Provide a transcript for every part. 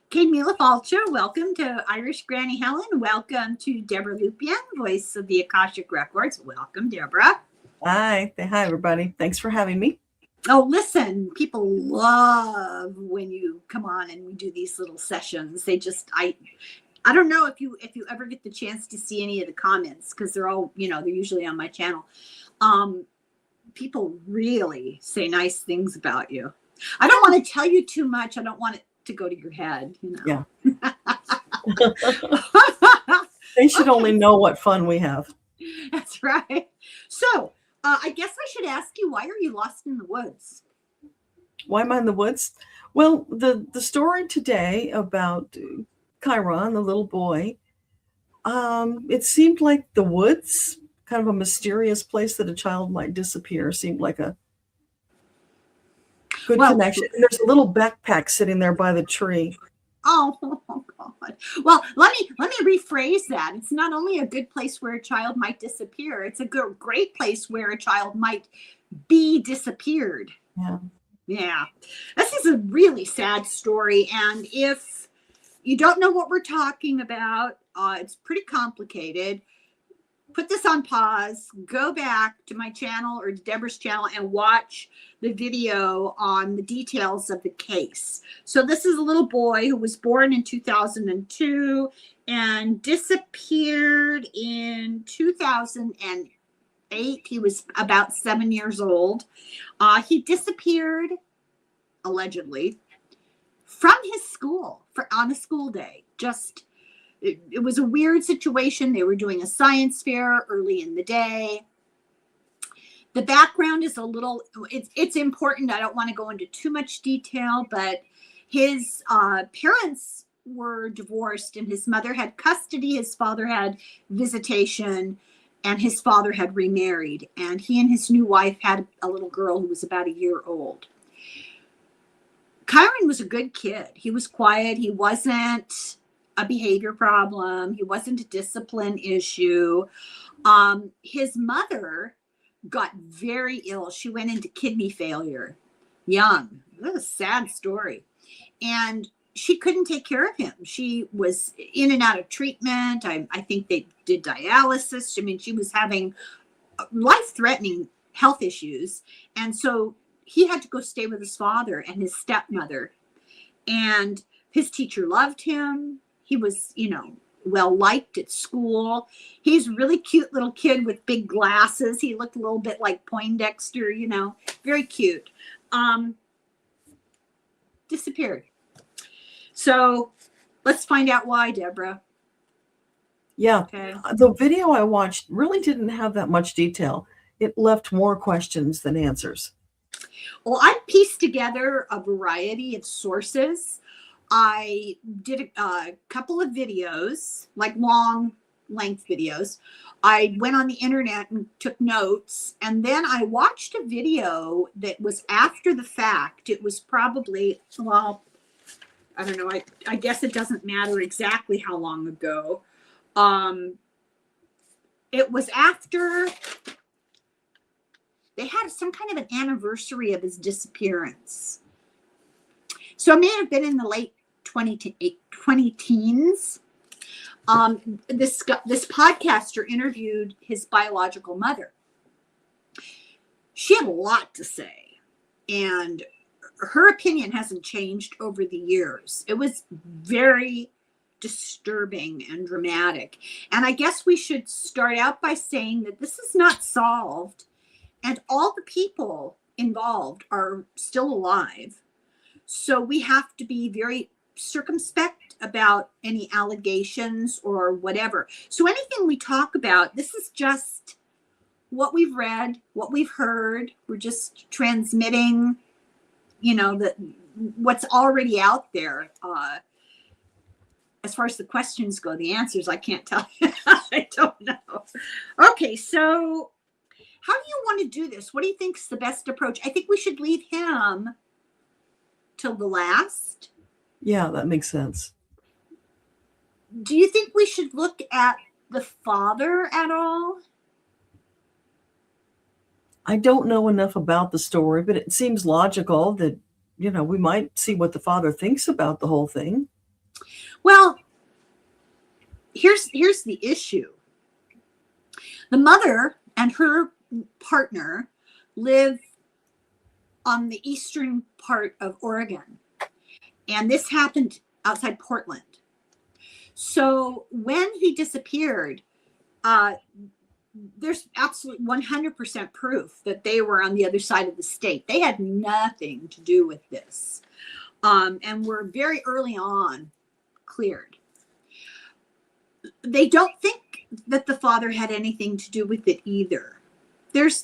Camila Falcher, welcome to Irish Granny Helen. Welcome to Debbra Lupien, voice of the Akashic Records. Welcome, Deborah. Hi, everybody. Thanks for having me. Oh, listen, people love when you come on and we do these little sessions. I don't know if you ever get the chance to see any of the comments, because they're all, they're usually on my channel. People really say nice things about you. I don't want to tell you too much. I don't want it to go to your head, Yeah. They should only know what fun we have. That's right. So I guess I should ask you, why are you lost in the woods? Why am I in the woods? Well, the story today about Kyron, the little boy, it seemed like the woods, kind of a mysterious place that a child might disappear, seemed like a good connection. And there's a little backpack sitting there by the tree. Oh God. Well, let me rephrase that. It's not only a good place where a child might disappear, it's a great place where a child might be disappeared. Yeah. This is a really sad story. And if you don't know what we're talking about, it's pretty complicated. Put this on pause, go back to my channel or to Deborah's channel and watch the video on the details of the case. So this is a little boy who was born in 2002 and disappeared in 2008. He was about 7 years old. He disappeared, allegedly, from his school on a school day. It was a weird situation. They were doing a science fair early in the day. The background is it's important. I don't want to go into too much detail, but his parents were divorced and his mother had custody. His father had visitation and his father had remarried. And he and his new wife had a little girl who was about a year old. Kyron was a good kid. He was quiet. He wasn't a behavior problem. He wasn't a discipline issue. His mother got very ill. She went into kidney failure young. That was a sad story. And she couldn't take care of him. She was in and out of treatment. I think they did dialysis. I mean, she was having life-threatening health issues. And so he had to go stay with his father and his stepmother. And his teacher loved him. He was, well liked at school. He's a really cute little kid with big glasses. He looked a little bit like Poindexter, very cute. Disappeared. So let's find out why, Deborah. Yeah. Okay. The video I watched really didn't have that much detail. It left more questions than answers. Well, I pieced together a variety of sources. I did a couple of videos, like long length videos. I went on the internet and took notes, and then I watched a video that was after the fact. It was probably, well, I don't know. I guess it doesn't matter exactly how long ago. It was after they had some kind of an anniversary of his disappearance. So it may have been in the late 20 teens. This podcaster interviewed his biological mother. She had a lot to say, and her opinion hasn't changed over the years. It was very disturbing and dramatic. And I guess we should start out by saying that this is not solved, and all the people involved are still alive. So we have to be very circumspect about any allegations or whatever. So anything we talk about, this is just what we've read, what we've heard. We're just transmitting, what's already out there. As far as the questions go, the answers, I can't tell you. I don't know. Okay, so how do you want to do this? What do you think is the best approach? I think we should leave him till the last. Yeah, that makes sense. Do you think we should look at the father at all? I don't know enough about the story, but it seems logical that, we might see what the father thinks about the whole thing. Well, here's the issue. The mother and her partner live on the eastern part of Oregon, and this happened outside Portland. So when he disappeared, there's absolutely 100% proof that they were on the other side of the state. They had nothing to do with this, and were very early on cleared. They don't think that the father had anything to do with it either. There's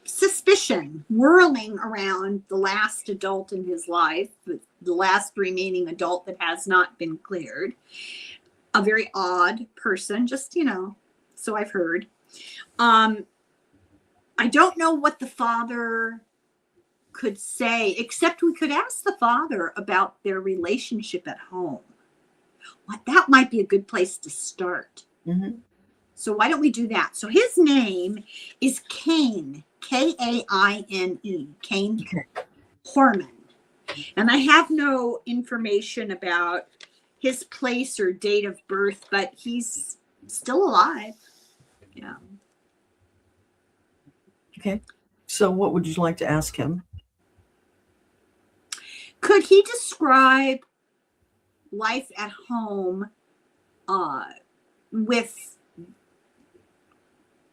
suspicion whirling around the last adult in his life, the last remaining adult that has not been cleared. A very odd person, just, so I've heard. I don't know what the father could say, except we could ask the father about their relationship at home. That might be a good place to start. Mm-hmm. So why don't we do that? So his name is Kyron, K-A-I-N-E, Kyron Hormon. And I have no information about his place or date of birth, but he's still alive. Yeah. Okay. So what would you like to ask him? Could he describe life at home with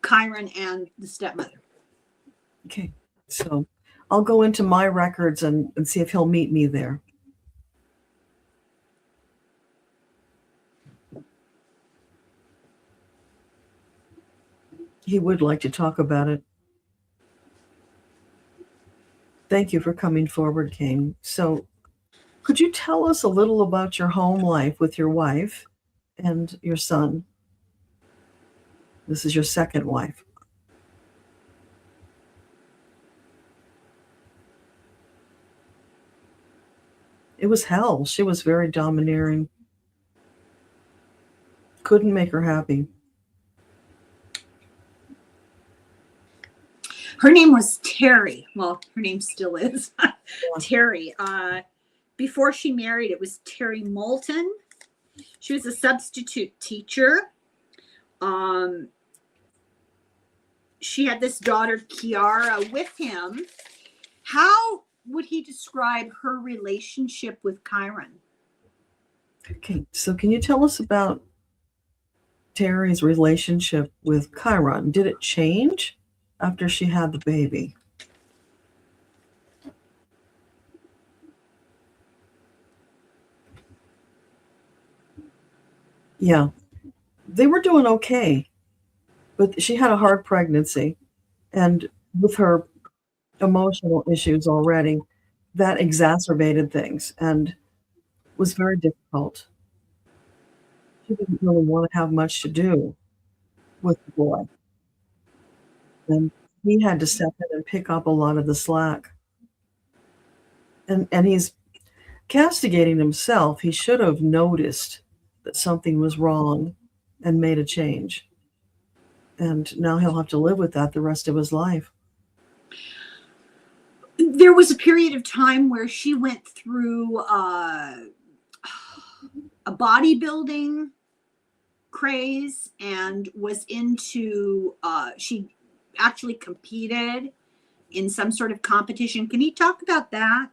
Kyron and the stepmother? Okay. So I'll go into my records and see if he'll meet me there. He would like to talk about it. Thank you for coming forward, Kyron. So could you tell us a little about your home life with your wife and your son? This is your second wife. It was hell. She was very domineering. Couldn't make her happy. Her name was Terry. Well, her name still is Terry. Before she married, it was Terry Moulton. She was a substitute teacher. She had this daughter, Kiara, with him. How would he describe her relationship with Kyron? Okay, so can you tell us about Terry's relationship with Kyron? Did it change after she had the baby? Yeah, they were doing okay, but she had a hard pregnancy, and with her emotional issues already, that exacerbated things and was very difficult. She didn't really want to have much to do with the boy, and he had to step in and pick up a lot of the slack. And he's castigating himself. He should have noticed that something was wrong and made a change. And now he'll have to live with that the rest of his life. There was a period of time where she went through a bodybuilding craze and was into, she actually competed in some sort of competition. Can you talk about that?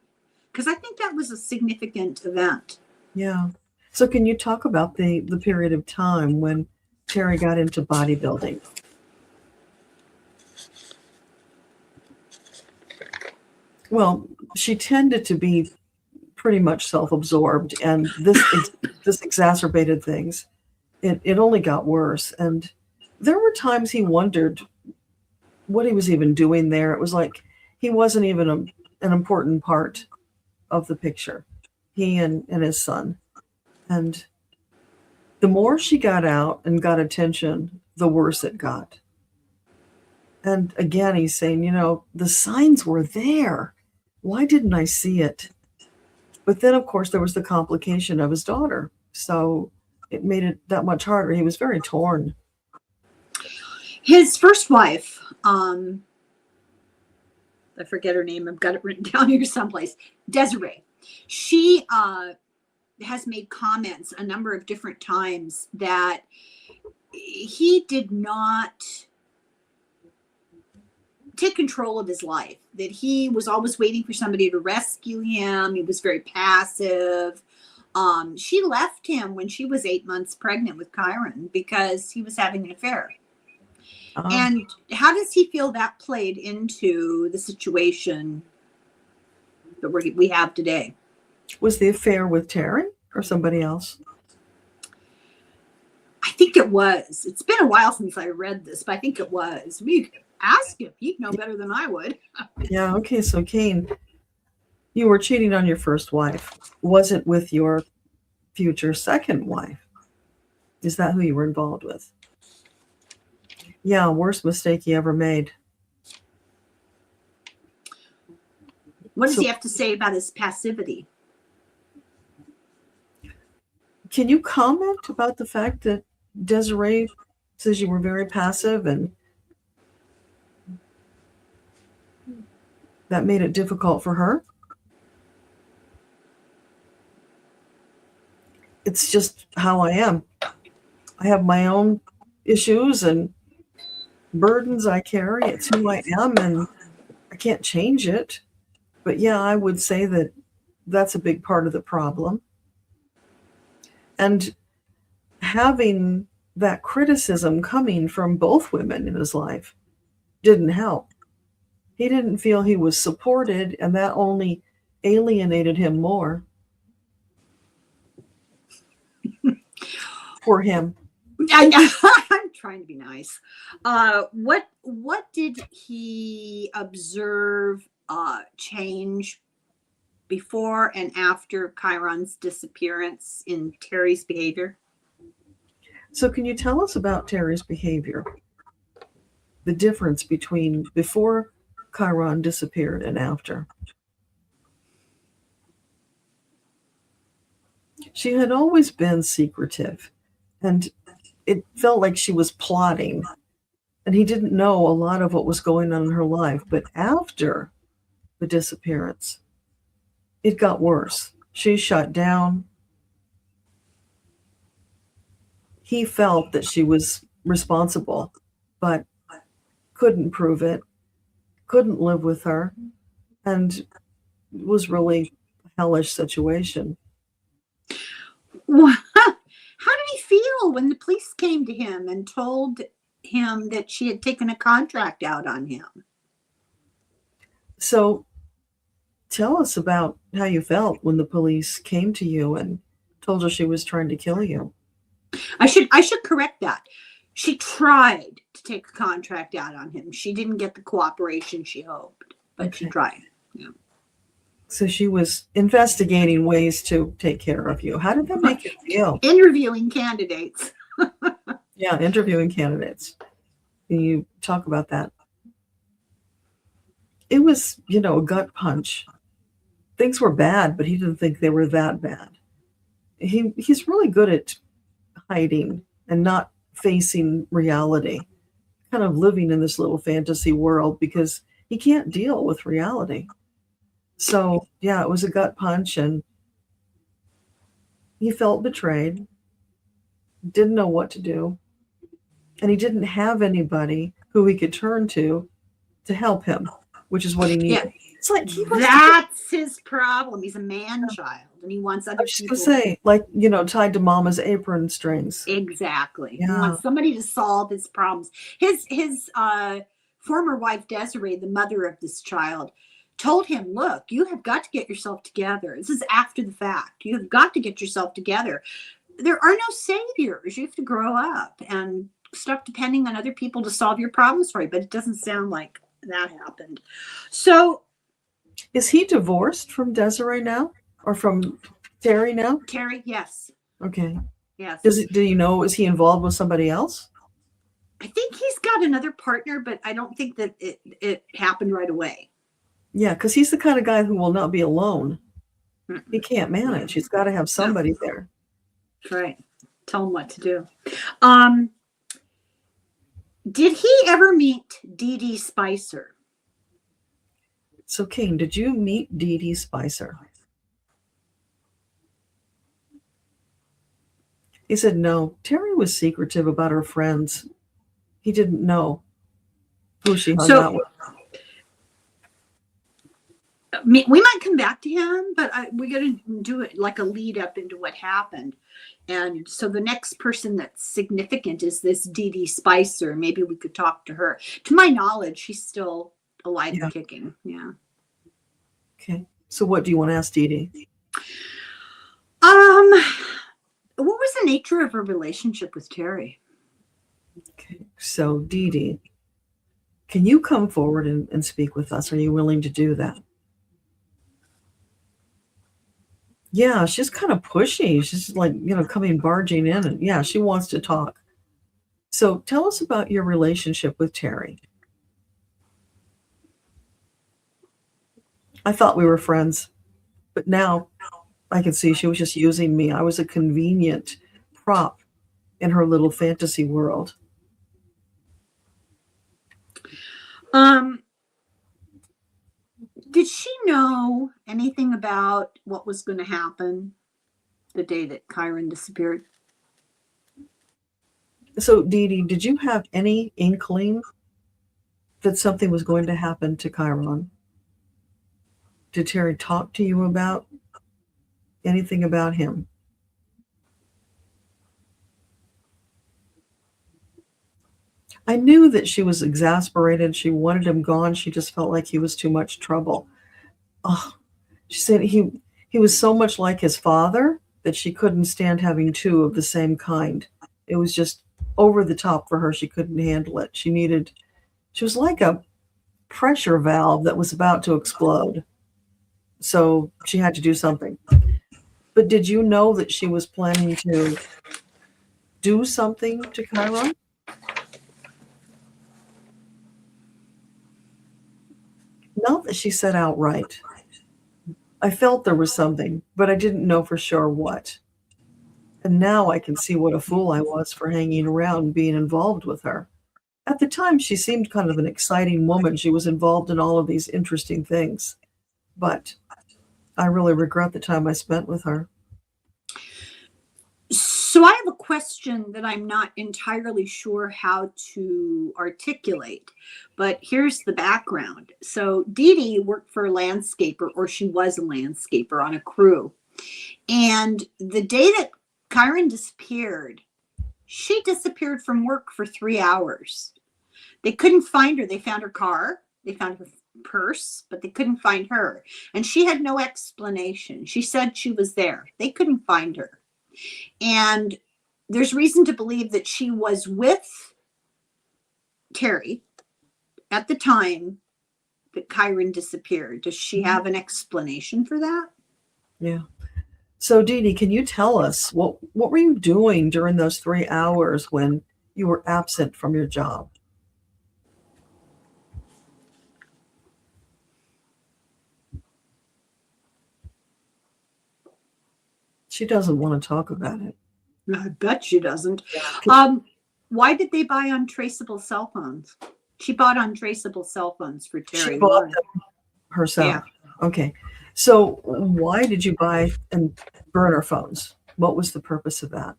Because I think that was a significant event. Yeah. So can you talk about the period of time when Terry got into bodybuilding? Well, she tended to be pretty much self-absorbed, and this exacerbated things. It only got worse, and there were times he wondered what he was even doing there. It was like he wasn't even an important part of the picture, he and his son. And the more she got out and got attention, the worse it got. And again, he's saying, the signs were there. Why didn't I see it? But then, of course, there was the complication of his daughter. So it made it that much harder. He was very torn. His first wife, I forget her name. I've got it written down here someplace. Desiree. She has made comments a number of different times that he did not take control of his life, that he was always waiting for somebody to rescue him. He was very passive. She left him when she was 8 months pregnant with Kyron because he was having an affair. And how does he feel that played into the situation that we have today? Was the affair with Terry or somebody else? I think it was. It's been a while since I read this, but I think it was. We could ask him. He'd know better than I would. Yeah, okay. So, Kane, you were cheating on your first wife. Was it with your future second wife? Is that who you were involved with? Yeah, worst mistake he ever made. What does he have to say about his passivity? Can you comment about the fact that Desiree says you were very passive and that made it difficult for her? It's just how I am. I have my own issues and burdens I carry. It's who I am, and I can't change it. But yeah, I would say that that's a big part of the problem. And having that criticism coming from both women in his life didn't help. He didn't feel he was supported, and that only alienated him more. For him. I'm trying to be nice. What did he observe change before and after Kyron's disappearance in Terry's behavior? So can you tell us about Terry's behavior? The difference between before Kyron disappeared and after. She had always been secretive, and it felt like she was plotting, and he didn't know a lot of what was going on in her life. But after the disappearance, it got worse. She shut down. He felt that she was responsible, but couldn't prove it, couldn't live with her, and it was really a hellish situation. How did he feel when the police came to him and told him that she had taken a contract out on him? So tell us about how you felt when the police came to you and told you she was trying to kill you. I should correct that. She tried to take a contract out on him. She didn't get the cooperation she hoped, but she tried. Yeah. So she was investigating ways to take care of you. How did that make you feel? Interviewing candidates. Yeah, interviewing candidates. Can you talk about that? It was, a gut punch. Things were bad, but he didn't think they were that bad. He's really good at hiding and not facing reality, kind of living in this little fantasy world because he can't deal with reality. So, yeah, it was a gut punch, and he felt betrayed, didn't know what to do, and he didn't have anybody who he could turn to help him, which is what he needed. Yeah. It's like that's his problem. He's a man-child, and he wants other people. Say, tied to mama's apron strings. Exactly. Yeah. He wants somebody to solve his problems. His former wife, Desiree, the mother of this child, told him, look, you have got to get yourself together. This is after the fact. You have got to get yourself together. There are no saviors. You have to grow up and stop depending on other people to solve your problems for you. But it doesn't sound like that happened. So is he divorced from Desiree now or from Terry now? Terry, yes. Okay. Yes. Do you know, is he involved with somebody else? I think he's got another partner, but I don't think that it happened right away. Yeah, because he's the kind of guy who will not be alone. He can't manage. He's got to have somebody there. That's right. Tell him what to do. Did he ever meet Dee Spicer? So, Kane, did you meet Dee Spicer? He said no. Terry was secretive about her friends. He didn't know who she hung out with. We might come back to him, but we got to do it like a lead up into what happened. And so the next person that's significant is this Dee Spicer. Maybe we could talk to her. To my knowledge, she's still alive and kicking. Yeah. Okay. So what do you want to ask Dee? What was the nature of her relationship with Terry? Okay. So Dee, can you come forward and speak with us? Are you willing to do that? Yeah, she's kind of pushy. She's like, coming barging in, and yeah, she wants to talk. So tell us about your relationship with Terry. I thought we were friends, but now I can see she was just using me. I was a convenient prop in her little fantasy world. Did she know anything about what was going to happen the day that Kyron disappeared? So, Dee, did you have any inkling that something was going to happen to Kyron? Did Terry talk to you about anything about him? I knew that she was exasperated. She wanted him gone. She just felt like he was too much trouble. Oh, she said he was so much like his father that she couldn't stand having two of the same kind. It was just over the top for her. She couldn't handle it. She was like a pressure valve that was about to explode. So she had to do something. But did you know that she was planning to do something to Kyron? Not that she said outright. I felt there was something, but I didn't know for sure what. And now I can see what a fool I was for hanging around and being involved with her. At the time, she seemed kind of an exciting woman. She was involved in all of these interesting things. But I really regret the time I spent with her. So I have a question that I'm not entirely sure how to articulate, but here's the background. So Dee worked for a landscaper, or she was a landscaper on a crew. And the day that Kyron disappeared, she disappeared from work for 3 hours. They couldn't find her. They found her car. They found her purse, but they couldn't find her. And she had no explanation. She said she was there. They couldn't find her. And there's reason to believe that she was with Terry at the time that Kyron disappeared. Does she have an explanation for that? Yeah. So Dee, can you tell us what were you doing during those 3 hours when you were absent from your job? She doesn't want to talk about it. I bet she doesn't. Why did they buy untraceable cell phones? She bought untraceable cell phones for Terry. She bought them herself. Yeah. Okay. So why did you buy and burner phones? What was the purpose of that?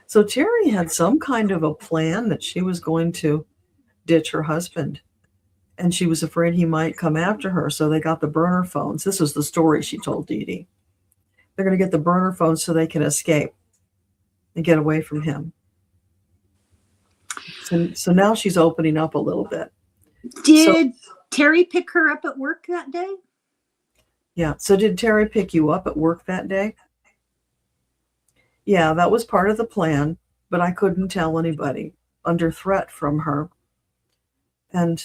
So Terry had some kind of a plan that she was going to ditch her husband. And she was afraid he might come after her. So they got the burner phones. This was the story she told Dee. They're going to get the burner phones so they can escape and get away from him. So now she's opening up a little bit. Did Terry pick her up at work that day? Yeah. So did Terry pick you up at work that day? Yeah, that was part of the plan, but I couldn't tell anybody, under threat from her. And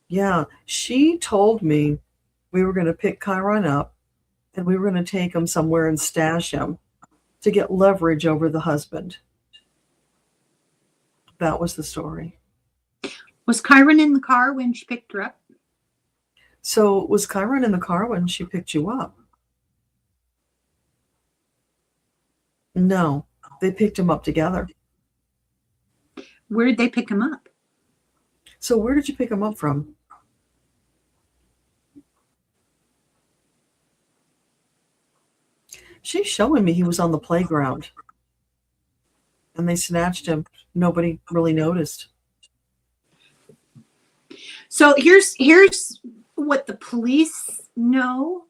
yeah, she told me we were going to pick Kyron up and we were going to take him somewhere and stash him to get leverage over the husband. That was the story. Was Kyron in the car when she picked her up? So was Kyron in the car when she picked you up? No, they picked him up together. Where did they pick him up? So where did you pick him up from? She's showing me he was on the playground and they snatched him. Nobody really noticed. So here's what the police know.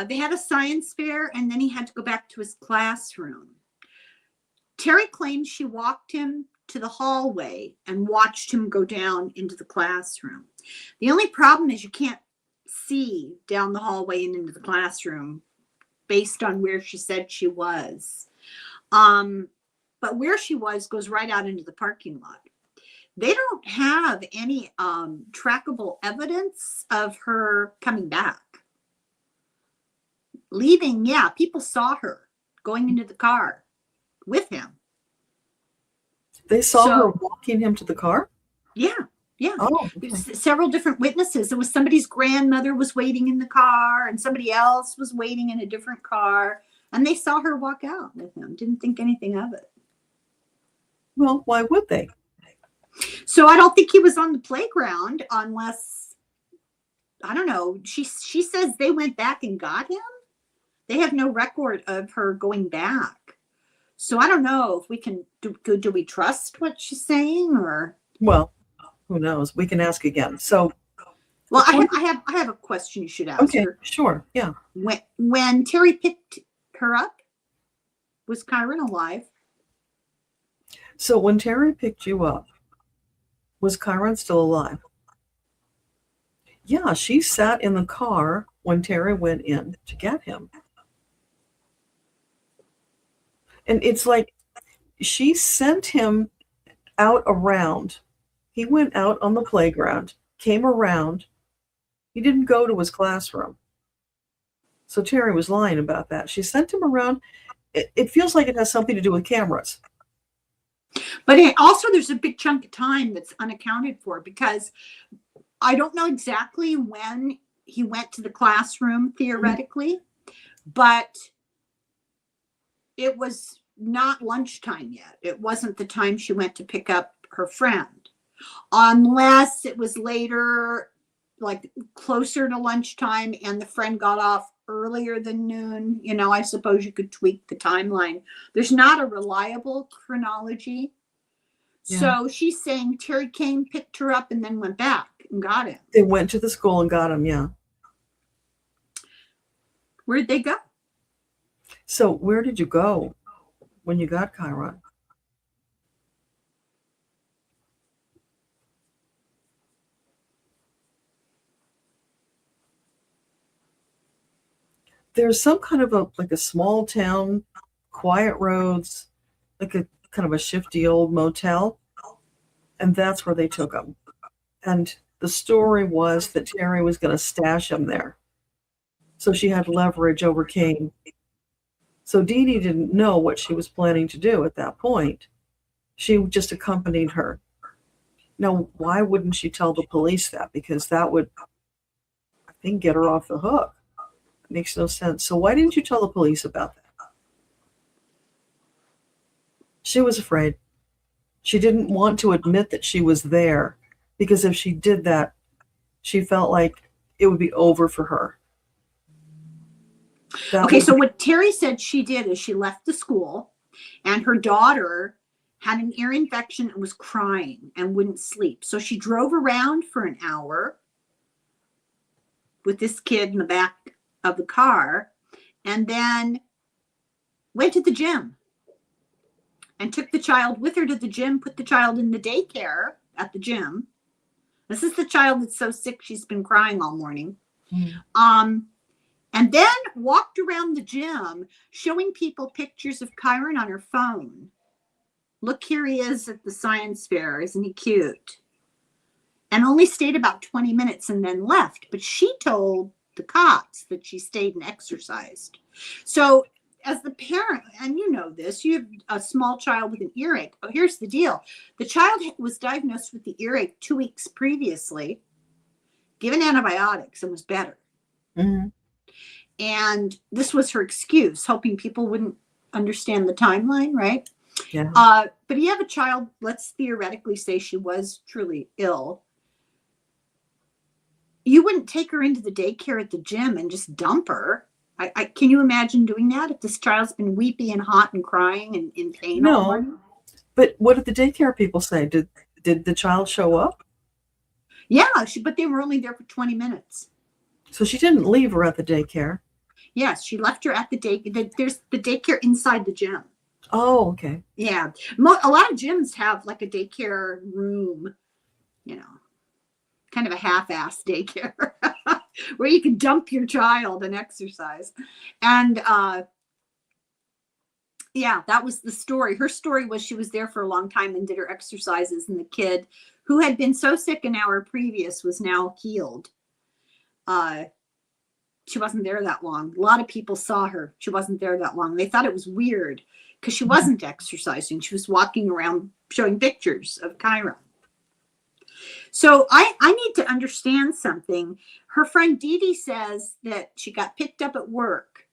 They had a science fair, and then he had to go back to his classroom. Terry claims she walked him to the hallway and watched him go down into the classroom. The only problem is you can't see down the hallway and into the classroom based on where she said she was. But where she was goes right out into the parking lot. They don't have any trackable evidence of her coming back. Leaving, yeah, people saw her going into the car with him. They saw her walking him to the car? Yeah. Oh, okay. Several different witnesses. There was somebody's grandmother was waiting in the car, and somebody else was waiting in a different car, and they saw her walk out with him. Didn't think anything of it. Well, why would they? So I don't think he was on the playground unless, I don't know. She says they went back and got him. They have no record of her going back. So I don't know if we can, do we trust what she's saying, or? Well, who knows? We can ask again. So, well, I have a question you should ask okay, her. sure, yeah. When Terry picked her up, was Kyron alive? So when Terry picked you up, was Kyron still alive? Yeah, she sat in the car when Terry went in to get him. And it's like she sent him out around. He went out on the playground, came around. He didn't go to his classroom. So Terry was lying about that. She sent him around. It feels like it has something to do with cameras. But also there's a big chunk of time that's unaccounted for, because I don't know exactly when he went to the classroom theoretically, but it was not lunchtime yet. It wasn't the time she went to pick up her friend, unless it was later, like closer to lunchtime, and the friend got off earlier than noon. You know, I suppose you could tweak the timeline. There's not a reliable chronology. Yeah. So she's saying Terry came, picked her up, and then went back and got him. They went to the school and got him, yeah. Where'd they go? So where did you go when you got Kyron? There's some kind of a small town, quiet roads, like a kind of a shifty old motel, and that's where they took him. And the story was that Terry was going to stash him there, so she had leverage over Kane. So Dee Dee didn't know what she was planning to do at that point. She just accompanied her. Now, why wouldn't she tell the police that? Because that would, I think, get her off the hook. It makes no sense. So why didn't you tell the police about that? She was afraid. She didn't want to admit that she was there, because if she did that, she felt like it would be over for her. Okay, so what Terry said she did is she left the school, and her daughter had an ear infection and was crying and wouldn't sleep. So she drove around for an hour with this kid in the back of the car, and then went to the gym and took the child with her to the gym, put the child in the daycare at the gym. This is the child that's so sick she's been crying all morning. And then walked around the gym showing people pictures of Kyron on her phone. Look, here he is at the science fair. Isn't he cute? And only stayed about 20 minutes and then left. But she told the cops that she stayed and exercised. So as the parent, and you know this, you have a small child with an earache. Oh, here's the deal. The child was diagnosed with the earache 2 weeks previously, given antibiotics, and was better. Mm-hmm. And this was her excuse, hoping people wouldn't understand the timeline, right? Yeah. But you have a child, let's theoretically say she was truly ill. You wouldn't take her into the daycare at the gym and just dump her. Can you imagine doing that if this child's been weepy and hot and crying and in pain all No, morning? but what did the daycare people say? Did the child show up? Yeah, but they were only there for 20 minutes. So she didn't leave her at the daycare. Yes, she left her at the daycare. There's the daycare inside the gym. Oh, okay. Yeah. A lot of gyms have like a daycare room, kind of a half-ass daycare where you can dump your child and exercise. And yeah, that was the story. Her story was she was there for a long time and did her exercises, and the kid who had been so sick an hour previous was now healed. She wasn't there that long. A lot of people saw her. She wasn't there that long. They thought it was weird because she wasn't exercising. She was walking around showing pictures of Kyron. So I need to understand something. Her friend Dee says that she got picked up at work,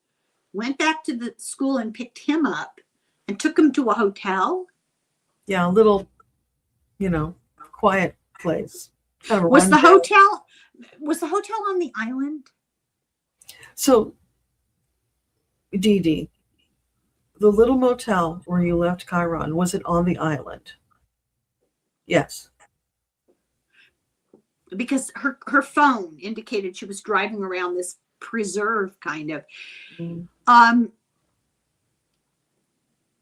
went back to the school and picked him up and took him to a hotel. Yeah, a little, quiet place. Kind of Was the hotel on the island? So, Dee, the little motel where you left Kyron, was it on the island? Yes. Because her phone indicated she was driving around this preserve kind of. Mm.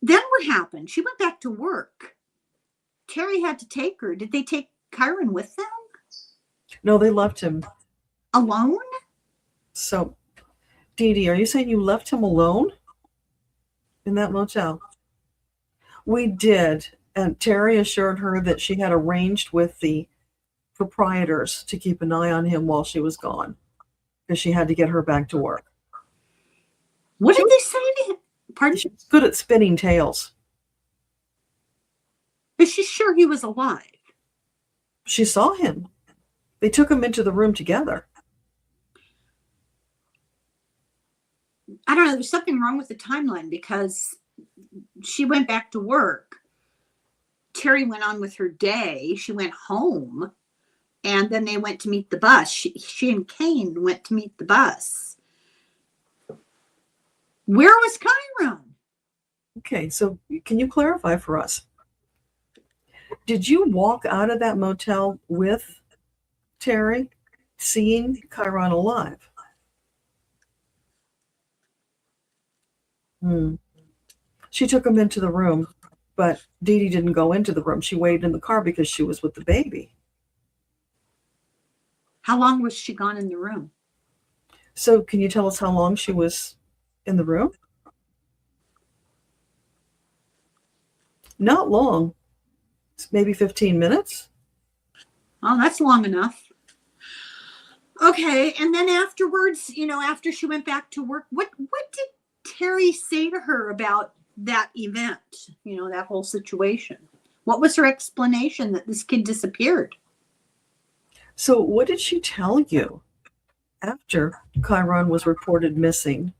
Then what happened? She went back to work. Terry had to take her. Did they take Kyron with them? No, they left him alone. So, Dee, are you saying you left him alone in that motel? We did, and Terry assured her that she had arranged with the proprietors to keep an eye on him while she was gone, because she had to get her back to work. What did they say to him? Pardon? She was good at spinning tales. Is she sure he was alive? She saw him. They took him into the room together. I don't know. There's something wrong with the timeline because she went back to work. Terry went on with her day. She went home. And then they went to meet the bus. She and Kane went to meet the bus. Where was Kyron? Okay, so can you clarify for us? Did you walk out of that motel with Terry, seeing Kyron alive? She took him into the room, but Dee didn't go into the room. She waited in the car because she was with the baby. How long was she gone in the room? So can you tell us how long she was in the room? Not long. It's maybe 15 minutes. Oh, that's long enough. Okay, and then afterwards, after she went back to work, what did Terry say to her about that event? That whole situation. What was her explanation that this kid disappeared? So what did she tell you after Kyron was reported missing?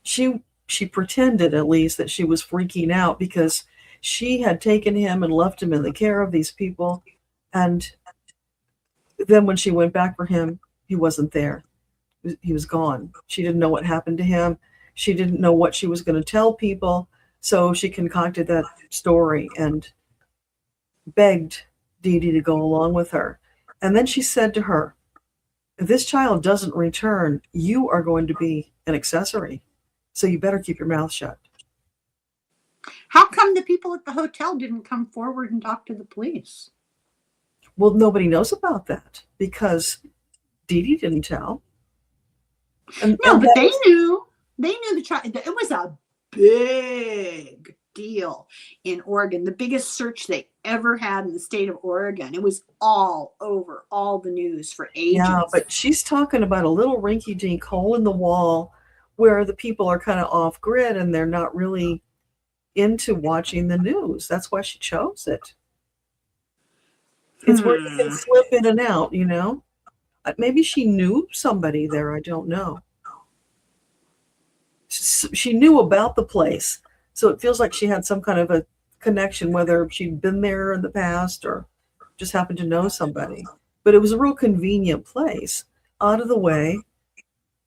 She pretended, at least, that she was freaking out because she had taken him and left him in the care of these people. And then when she went back for him, he wasn't there. He was gone. She didn't know what happened to him. She didn't know what she was going to tell people. So she concocted that story and begged Dee to go along with her. And then she said to her, if this child doesn't return, you are going to be an accessory. So you better keep your mouth shut. How come the people at the hotel didn't come forward and talk to the police? Well, nobody knows about that because Dee didn't tell. But they knew. They knew the child. It was a big deal in Oregon. The biggest search they ever had in the state of Oregon. It was all over all the news for ages. Yeah, but she's talking about a little rinky-dink hole in the wall where the people are kind of off grid and they're not really into watching the news. That's why she chose it. It's where you can slip in and out, Maybe she knew somebody there. I don't know. She knew about the place. So it feels like she had some kind of a connection, whether she'd been there in the past or just happened to know somebody. but it was a real convenient place, out of the way,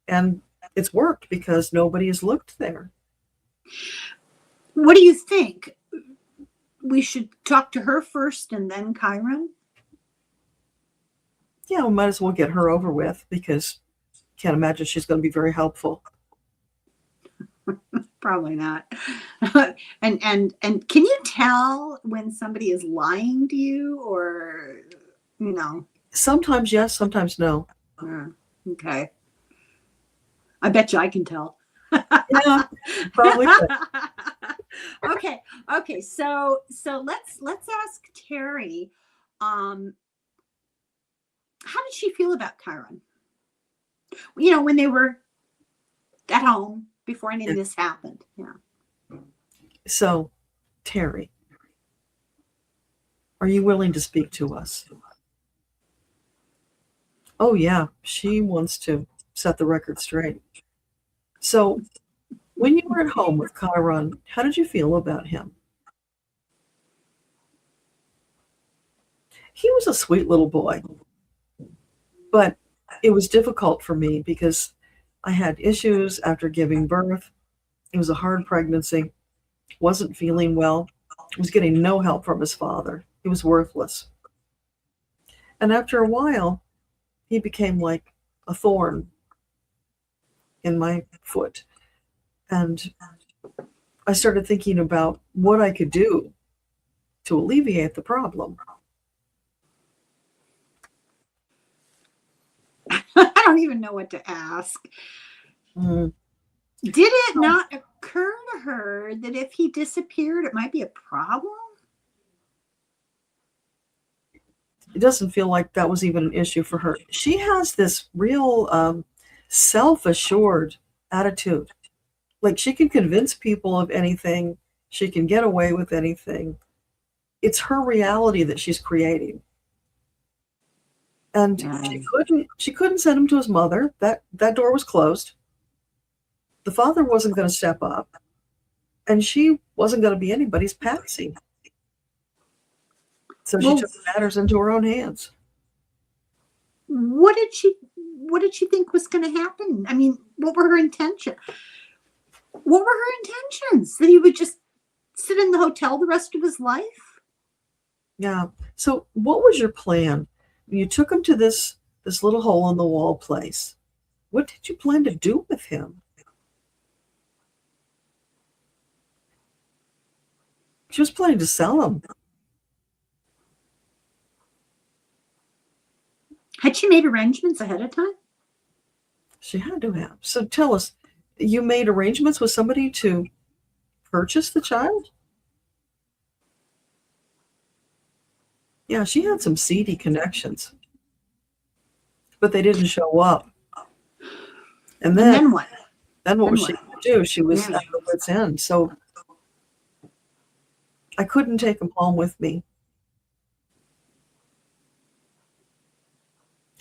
and it's worked because nobody has looked there. What do you think? We should talk to her first and then Kyron? Yeah, we might as well get her over with because can't imagine she's going to be very helpful. Probably not. and can you tell when somebody is lying to you, or Sometimes yes, sometimes no. Okay. I bet you I can tell. Yeah, probably. Okay. So let's ask Terry. How did she feel about Kyron? When they were at home before any of this happened. Yeah. So, Terry, are you willing to speak to us? Oh yeah, she wants to set the record straight. So, when you were at home with Kyron, how did you feel about him? He was a sweet little boy, but it was difficult for me because I had issues after giving birth. It was a hard pregnancy, wasn't feeling well, was getting no help from his father. He was worthless. And after a while, he became like a thorn in my foot. And I started thinking about what I could do to alleviate the problem. I don't even know what to ask. Mm. Did it not occur to her that if he disappeared, it might be a problem? It doesn't feel like that was even an issue for her. She has this real self-assured attitude. Like she can convince people of anything. She can get away with anything. It's her reality that she's creating. And she couldn't send him to his mother. That door was closed. The father wasn't going to step up. And she wasn't going to be anybody's patsy. So she took matters into her own hands. What did she think was going to happen? I mean, what were her intentions? What were her intentions? That he would just sit in the hotel the rest of his life? Yeah. So what was your plan? You took him to this little hole in the wall place. What did you plan to do with him? She was planning to sell him. Had she made arrangements ahead of time? She had to have. So tell us, you made arrangements with somebody to purchase the child? Yeah, she had some seedy connections. But they didn't show up. And then what? Then what was she going to do? She was at her wit's end. So I couldn't take him home with me.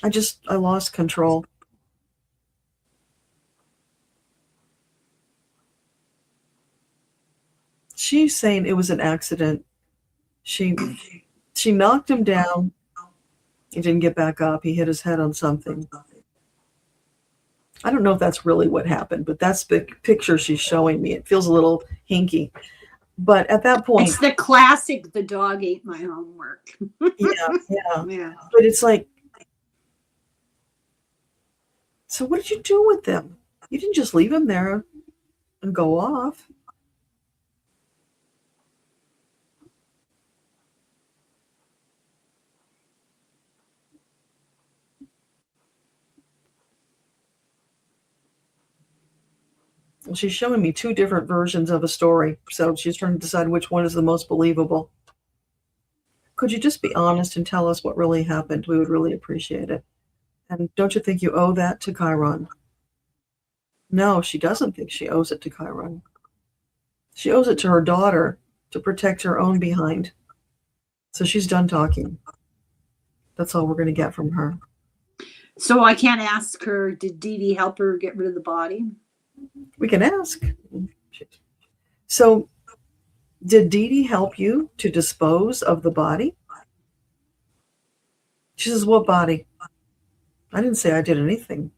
I lost control. She's saying it was an accident. She knocked him down. He didn't get back up. He hit his head on something. I don't know if that's really what happened, but that's the picture she's showing me. It feels a little hinky. But at that point... It's the classic, the dog ate my homework. Yeah. But it's like, so what did you do with them? You didn't just leave him there and go off. Well, she's showing me two different versions of a story, so she's trying to decide which one is the most believable. Could you just be honest and tell us what really happened? We would really appreciate it. And don't you think you owe that to Kyron? No, she doesn't think she owes it to Kyron. She owes it to her daughter to protect her own behind. So she's done talking. That's all we're going to get from her. So I can't ask her, did Dee Dee help her get rid of the body? We can ask. So, did Dee Dee help you to dispose of the body? She says, what body? I didn't say I did anything.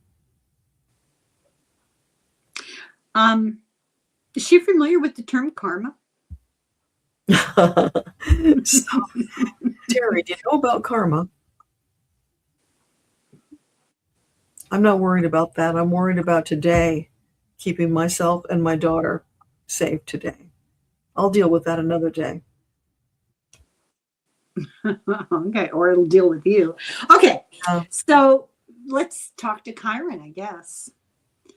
Is she familiar with the term karma? So, Terry, do you know about karma? I'm not worried about that. I'm worried about today, keeping myself and my daughter safe today. I'll deal with that another day. Okay, or it'll deal with you. Okay, so let's talk to Kyron, I guess.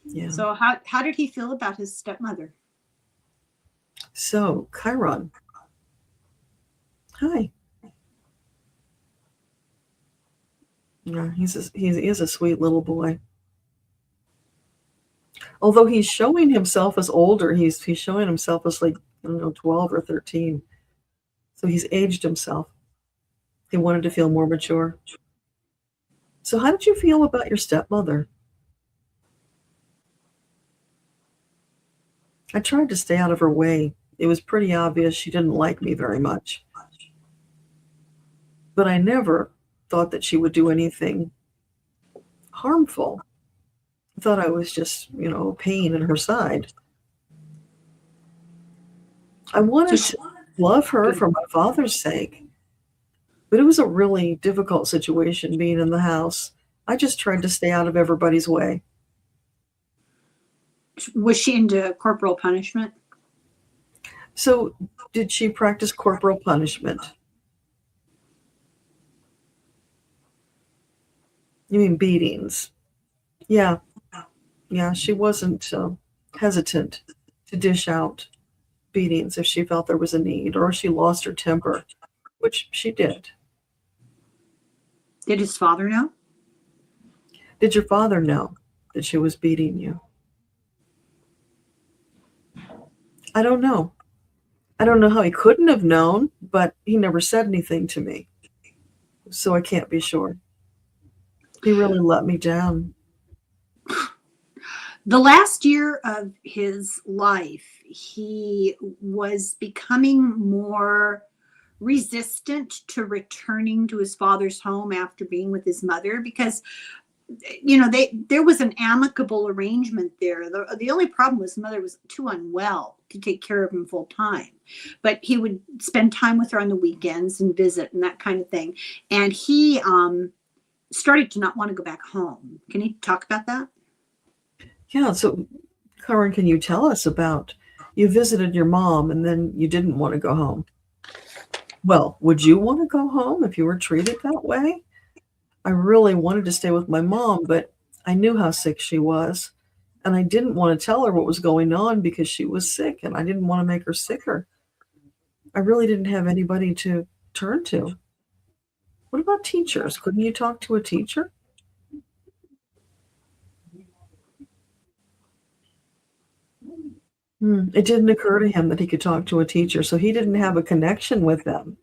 Yeah. So how did he feel about his stepmother? So, Kyron. Hi. Yeah, he is a sweet little boy. Although he's showing himself as older, he's showing himself as like, I don't know, 12 or 13. So he's aged himself. He wanted to feel more mature. So how did you feel about your stepmother? I tried to stay out of her way. It was pretty obvious she didn't like me very much. But I never thought that she would do anything harmful. I thought I was just, a pain in her side. I wanted to love her for my father's sake. But it was a really difficult situation being in the house. I just tried to stay out of everybody's way. Was she into corporal punishment? So did she practice corporal punishment? You mean beatings? Yeah. Yeah, she wasn't hesitant to dish out beatings if she felt there was a need, or she lost her temper, which she did. Did his father know? Did your father know that she was beating you? I don't know. I don't know how he couldn't have known, but he never said anything to me. So I can't be sure. He really let me down. The last year of his life, he was becoming more resistant to returning to his father's home after being with his mother because there was an amicable arrangement there. The only problem was his mother was too unwell to take care of him full time, but he would spend time with her on the weekends and visit and that kind of thing. And he started to not want to go back home. Can you talk about that? Yeah. So, Kyron, can you tell us about, you visited your mom and then you didn't want to go home? Well, would you want to go home if you were treated that way? I really wanted to stay with my mom, but I knew how sick she was. And I didn't want to tell her what was going on because she was sick and I didn't want to make her sicker. I really didn't have anybody to turn to. What about teachers? Couldn't you talk to a teacher? It didn't occur to him that he could talk to a teacher, so he didn't have a connection with them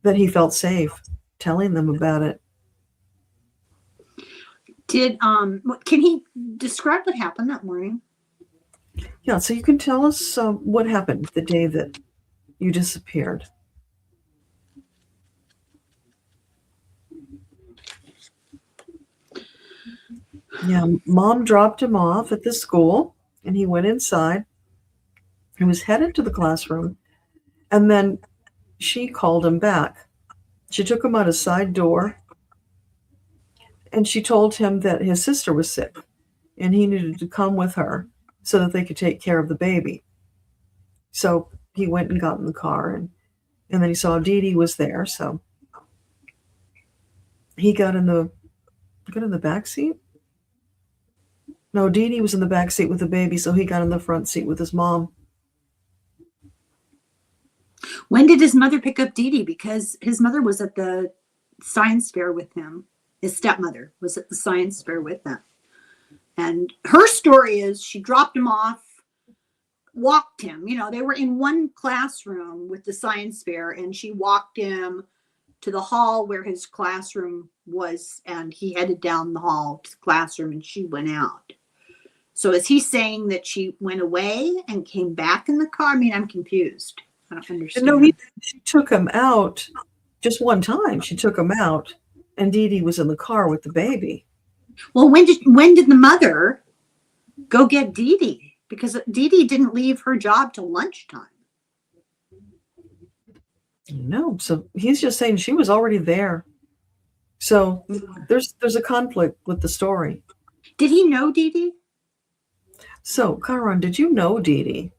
that he felt safe telling them about it. Can he describe what happened that morning? Yeah, so you can tell us what happened the day that you disappeared. Yeah, Mom dropped him off at the school, and he went inside. He was headed to the classroom, and then she called him back. She took him out a side door, and she told him that his sister was sick, and he needed to come with her so that they could take care of the baby. So he went and got in the car, and then he saw Dee was there, so he got in the back seat. No, Dee was in the back seat with the baby, so he got in the front seat with his mom. When did his mother pick up Dee? Because his mother was at the science fair with him. His stepmother was at the science fair with them. And her story is she dropped him off, walked him. They were in one classroom with the science fair, and she walked him to the hall where his classroom was, and he headed down the hall to the classroom, and she went out. So is he saying that she went away and came back in the car? I mean, I'm confused. I don't understand. No, she took him out just one time. She took him out, and Dee Dee was in the car with the baby. Well, when did the mother go get Dee Dee? Because Dee Dee didn't leave her job till lunchtime. No, so he's just saying she was already there. So there's a conflict with the story. Did he know Dee Dee? So, Kyron, did you know Dee Dee?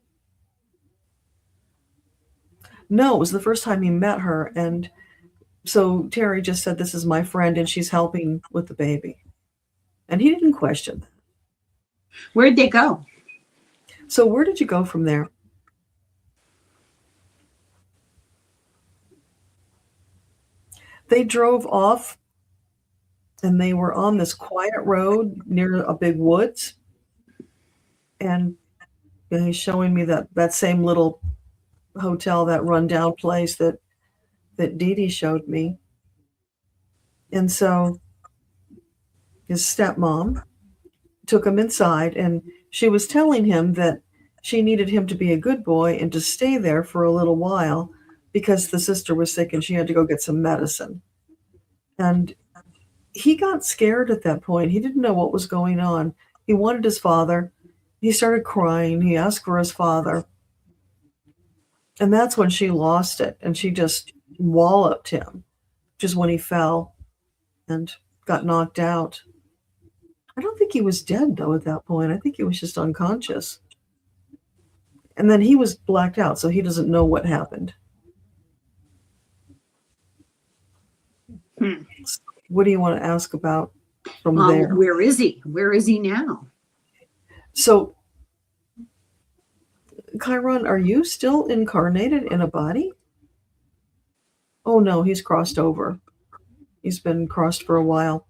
No, it was the first time he met her. And so Terry just said, this is my friend, and she's helping with the baby. And he didn't question that. Where'd they go? So where did you go from there? They drove off, and they were on this quiet road near a big woods. And he's showing me that same little hotel, that rundown place that Dee Dee showed me. And so his stepmom took him inside, and she was telling him that she needed him to be a good boy and to stay there for a little while because the sister was sick and she had to go get some medicine. And he got scared at that point. He didn't know what was going on. He wanted his father. He started crying. He asked for his father. And that's when she lost it, and she just walloped him, just when he fell and got knocked out. I don't think he was dead, though, at that point. I think he was just unconscious. And then he was blacked out, so he doesn't know what happened. What do you want to ask about from there? Where is he? Where is he now? So, Kyron, are you still incarnated in a body? Oh, no, he's crossed over. He's been crossed for a while.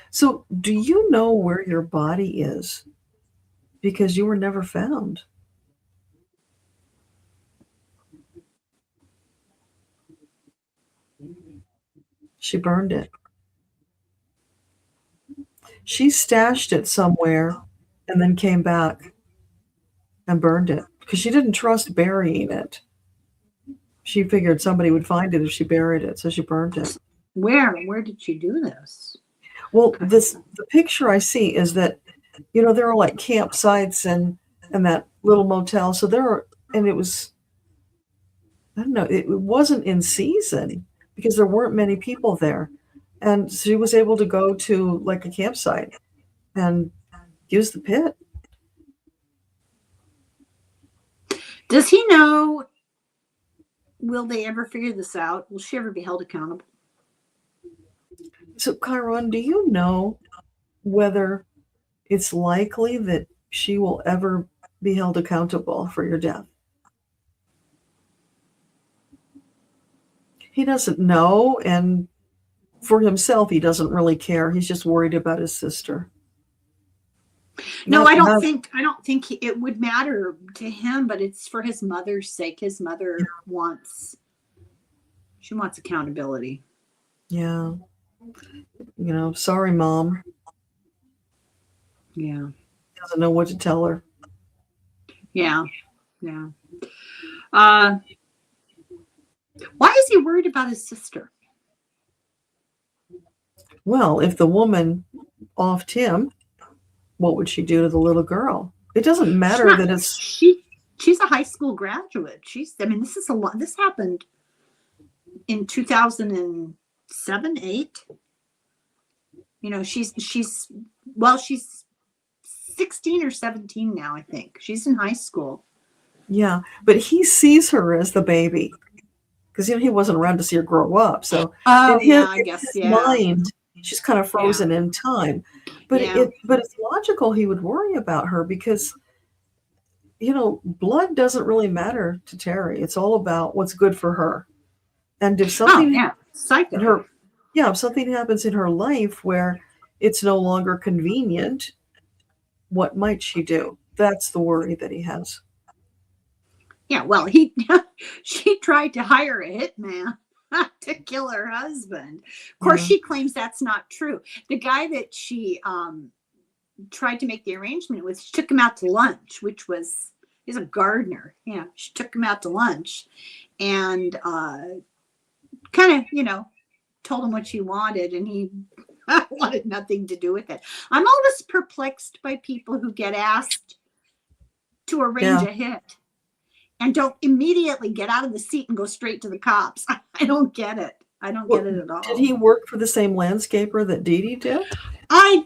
So do you know where your body is? Because you were never found. She burned it. She stashed it somewhere and then came back and burned it because she didn't trust burying it. She figured somebody would find it if she buried it, so she burned it. Where did she do this? Well, the picture I see is that, there are like campsites and that little motel. So there are, and it was, I don't know, it wasn't in season because there weren't many people there. And she was able to go to like a campsite and use the pit. Does he know? Will they ever figure this out? Will she ever be held accountable? So, Kyron, do you know whether it's likely that she will ever be held accountable for your death? He doesn't know, and for himself, he doesn't really care. He's just worried about his sister. No, I don't think it would matter to him, but it's for his mother's sake. His mother wants accountability. Yeah. Sorry, Mom. Yeah. He doesn't know what to tell her. Yeah. Yeah. Why is he worried about his sister? Well, if the woman offed him, what would she do to the little girl? It doesn't matter that it's she's a high school graduate. This happened in 2007, 8. She's 16 or 17 now, I think. She's in high school. Yeah, but he sees her as the baby because he wasn't around to see her grow up. So I in guess his mind, she's kind of frozen in time. But it's logical he would worry about her because blood doesn't really matter to Terry. It's all about what's good for her. And if something if something happens in her life where it's no longer convenient, what might she do? That's the worry that he has. Yeah, well, she tried to hire a hitman to kill her husband. Of course, she claims that's not true. The guy that she tried to make the arrangement with, she took him out to lunch, he's a gardener. Yeah, she took him out to lunch and kind of, told him what she wanted, and he wanted nothing to do with it. I'm always perplexed by people who get asked to arrange a hit and don't immediately get out of the seat and go straight to the cops. I don't get it. I don't get it at all. Did he work for the same landscaper that Dee Dee did? I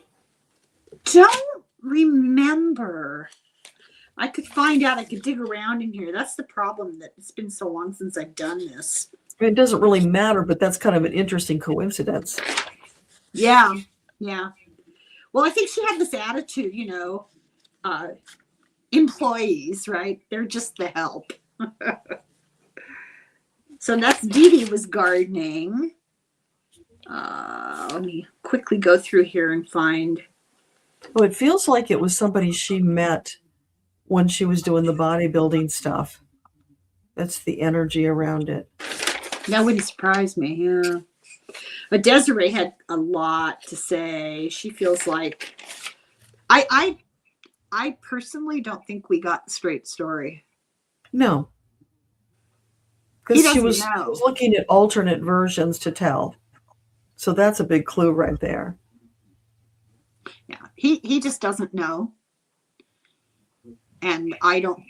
don't remember. I could find out. I could dig around in here. That's the problem, that it's been so long since I've done this. It doesn't really matter, but that's kind of an interesting coincidence. Yeah. Well, I think she had this attitude, employees, right? They're just the help. So that's Dee Dee was gardening. Let me quickly go through here and find. Oh, it feels like it was somebody she met when she was doing the bodybuilding stuff. That's the energy around it. That wouldn't surprise me, yeah. But Desiree had a lot to say. She feels like I personally don't think we got the straight story. No. Because she was looking at alternate versions to tell. So that's a big clue right there. Yeah. He just doesn't know. And I don't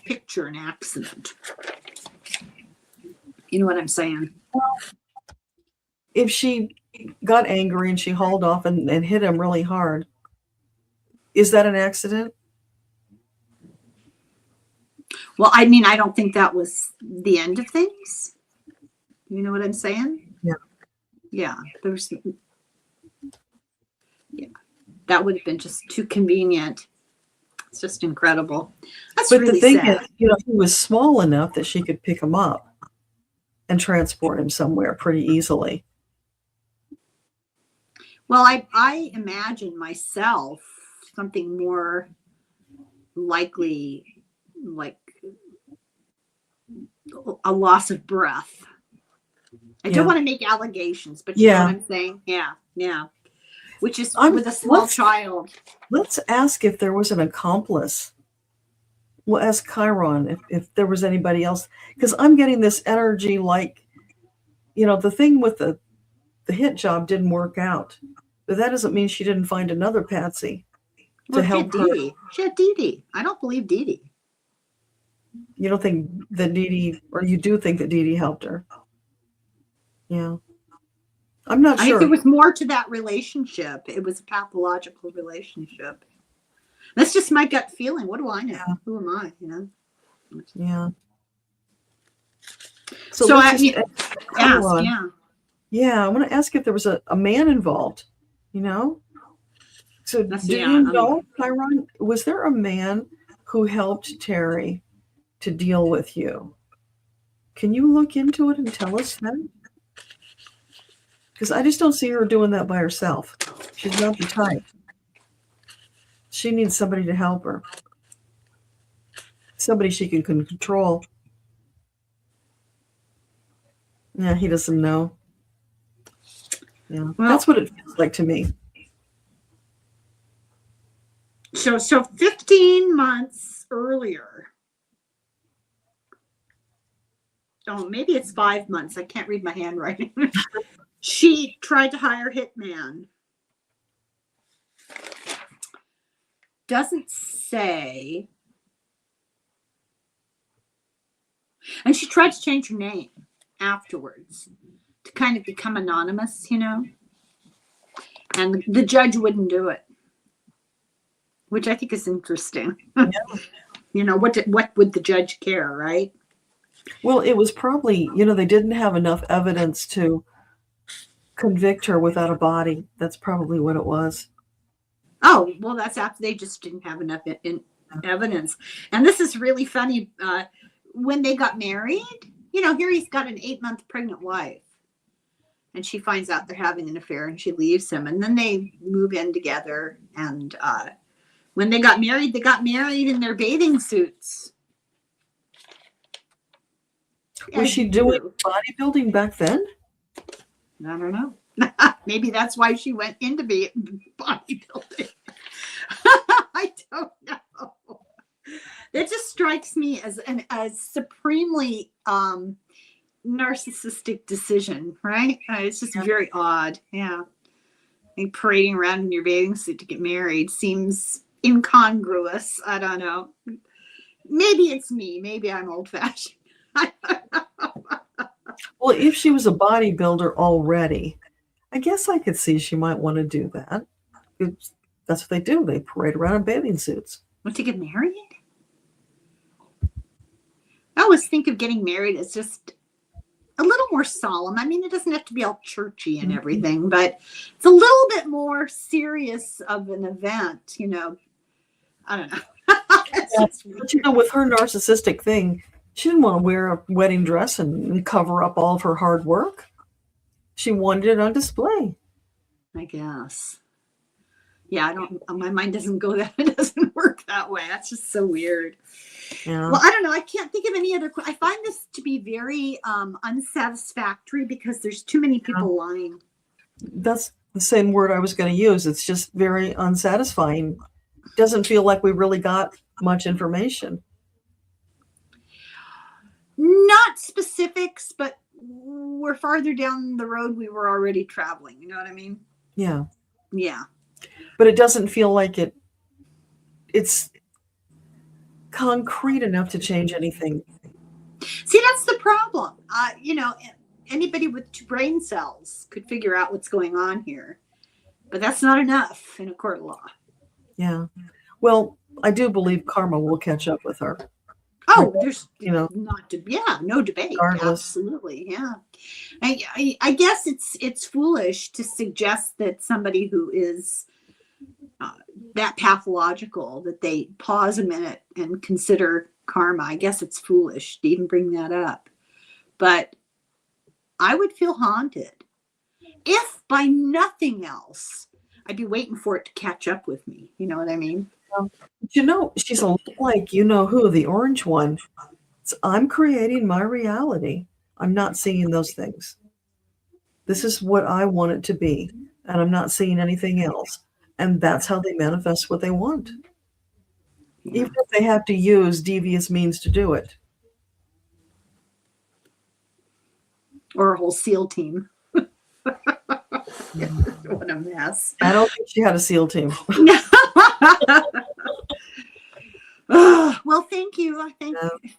picture an accident. You know what I'm saying? If she got angry and she hauled off and hit him really hard, is that an accident? Well, I mean, I don't think that was the end of things. You know what I'm saying? Yeah. Yeah. That would have been just too convenient. It's just incredible. That's but really the thing sad. is, he was small enough that she could pick him up and transport him somewhere pretty easily. Well, I imagine myself something more likely, like a loss of breath. I don't want to make allegations, but you know what I'm saying? Yeah. Which is with a small child. Let's ask if there was an accomplice. We'll ask Kyron if there was anybody else. Because I'm getting this energy like, the thing with the hit job didn't work out. But that doesn't mean she didn't find another Patsy to help her. She had Dee Dee. I don't believe Dee Dee. You don't think that Dee Dee, or you do think that Dee Dee helped her? Yeah. I'm not sure. I think there was more to that relationship. It was a pathological relationship. That's just my gut feeling. What do I know? Yeah. Who am I? Yeah. So I ask, Yeah, I want to ask if there was a man involved, So do you know, Kyron, was there a man who helped Terry to deal with you? Can you look into it and tell us that? Because I just don't see her doing that by herself. She's not the type. She needs somebody to help her. Somebody she can control. Yeah, he doesn't know. Yeah, well, that's what it feels like to me. So 15 months earlier. Oh, maybe it's 5 months. I can't read my handwriting. She tried to hire hitman. Doesn't say. And she tried to change her name afterwards to kind of become anonymous, And the judge wouldn't do it, which I think is interesting. Yeah. What would the judge care, right? Well, it was probably, they didn't have enough evidence to convict her without a body. That's probably what it was. Oh, well, that's after they just didn't have enough evidence. And this is really funny. When they got married, here he's got an 8-month pregnant wife. And she finds out they're having an affair and she leaves him. And then they move in together. And when they got married in their bathing suits. Was she doing bodybuilding back then? I don't know. Maybe that's why she went into bodybuilding. I don't know. It just strikes me as supremely narcissistic decision, right? It's just very odd. Yeah. And parading around in your bathing suit to get married seems incongruous. I don't know. Maybe it's me. Maybe I'm old fashioned. Well, if she was a bodybuilder already, I guess I could see she might want to do that. That's what they do. They parade around in bathing suits. Want to get married? I always think of getting married as just a little more solemn. I mean, it doesn't have to be all churchy and everything, but it's a little bit more serious of an event, you know. I don't know. But you know, with her narcissistic thing, she didn't want to wear a wedding dress and cover up all of her hard work. She wanted it on display. I guess. Yeah, my mind doesn't go that, it doesn't work that way. That's just so weird. Yeah. Well, I don't know. I can't think of any other. I find this to be very unsatisfactory because there's too many people lying. That's the same word I was going to use. It's just very unsatisfying. Doesn't feel like we really got much information. Not specifics, but we're farther down the road we were already traveling. You know what I mean? Yeah. Yeah. But it doesn't feel like it's concrete enough to change anything. See, that's the problem. You know, anybody with 2 brain cells could figure out what's going on here, but that's not enough in a court of law. Yeah. Well, I do believe karma will catch up with her. Oh, there's, you know, no debate. Regardless. Absolutely. Yeah. I guess it's foolish to suggest that somebody who is that pathological, that they pause a minute and consider karma. I guess it's foolish to even bring that up. But I would feel haunted. If by nothing else, I'd be waiting for it to catch up with me. You know what I mean? You know, she's a lot like, you know who, the orange one. I'm creating my reality. I'm not seeing those things. This is what I want it to be, and I'm not seeing anything else. And that's how they manifest what they want. Yeah. Even if they have to use devious means to do it. Or a whole SEAL team. What a mess. I don't think she had a SEAL team. Well, thank you. I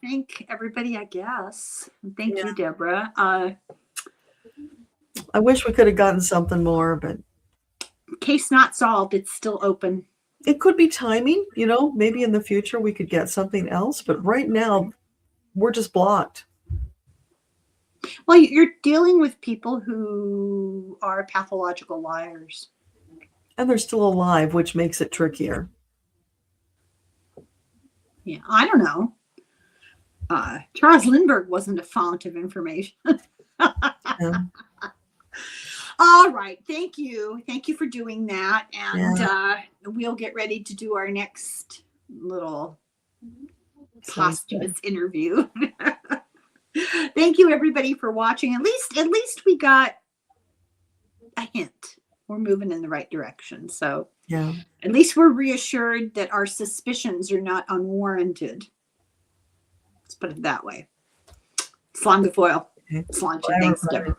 thank everybody, I guess. Thank you, Deborah. I wish we could have gotten something more, but case not solved. It's still open. It could be timing, you know, maybe in the future we could get something else, but right now we're just blocked. Well, you're dealing with people who are pathological liars. And they're still alive, which makes it trickier. Yeah, I don't know. Charles Lindbergh wasn't a font of information. Yeah. All right. Thank you. Thank you for doing that. And we'll get ready to do our next little posthumous interview. Thank you, everybody, for watching. At least we got a hint. We're moving in the right direction. So yeah, at least we're reassured that our suspicions are not unwarranted. Let's put it that way. Slán go foil. Slán. Thanks, Deborah.